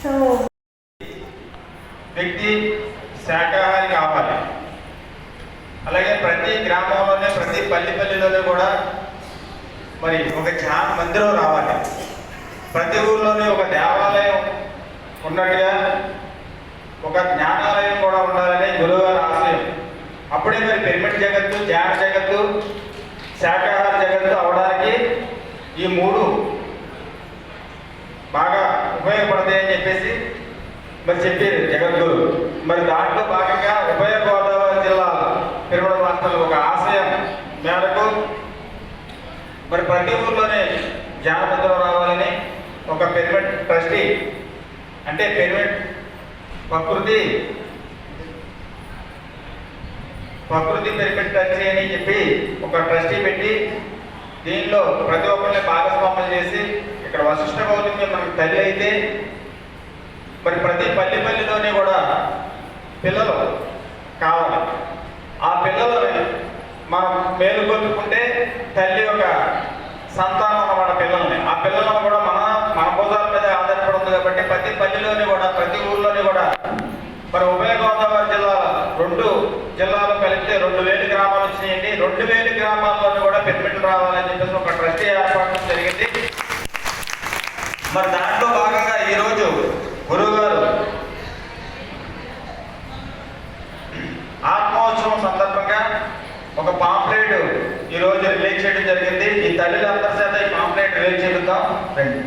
So వ్యక్తి శాకాహారి కావాలి. అలాగే ప్రతి గ్రామంలోనే ప్రతి పల్లెలోనే కూడా మరి ఒక ధ్యాన మందిరం రావాలి. ప్రతి ఊర్లోనే ఒక దేవాలయం ఉన్నట్టుగా ఒక జ్ఞానాలయం కూడా ఉండాలని గురువుగారి ఆశయం. అప్పుడే మరి పిరమిడ్ జగత్తు, ధ్యాన జగత్తు, శాకాహార జగత్తు అవడానికి ఈ మూడు బాగా ఉపయోగపడతాయని చెప్పేసి మరి చెప్పారు జగద్గురు. మరి దాంట్లో భాగంగా ఉభయ గోదావరి జిల్లా పిరమిడ్ మాస్టర్లు ఒక ఆశయం మేరకు మరి ప్రతి ఊర్లోనే ధ్యానమందిరం రావాలని ఒక పిరమిడ్ ట్రస్టీ, అంటే పిరమిడ్ ప్రకృతి పిరమిడ్ ట్రస్టీ అని చెప్పి ఒక ట్రస్టీ పెట్టి దీనిలో ప్రతి ఒక్కరిని భాగస్వామ్యం చేసి, ఇక్కడ వశిష్ఠ గౌతమి మనకి తల్లి అయితే మరి ప్రతి పల్లెలోనే కూడా పిల్లలు కావాలి. ఆ పిల్లలని మనం మేలుకొల్పుకుంటే తల్లి ఒక సంతానం అన్నమాట పిల్లల్ని. ఆ పిల్లలను కూడా మన భుజాల మీద ఆధారపడి ఉంది కాబట్టి ప్రతి పల్లెలోని కూడా ప్రతి ఊర్లోని కూడా మరి ఉభయ గోదావరి జిల్లా 2 జిల్లాలు కలిపితే 2000 గ్రామాలు వచ్చినాయండి. 2000 గ్రామాల్లోని కూడా పిరమిడ్లు రావాలని చెప్పేసి ఒక ట్రస్టీ ఏర్పాటు జరిగింది. మరి దాంట్లో భాగంగా ఈరోజు గురువు గారు ఆత్మోత్సవం సందర్భంగా ఒక పాంప్లెట్ ఈరోజు రిలీజ్ చేయడం జరిగింది. ఈ తల్లిదండ్రుల చేత ఈ పాంప్లెట్ రిలీజ్ చేద్దాం రండి.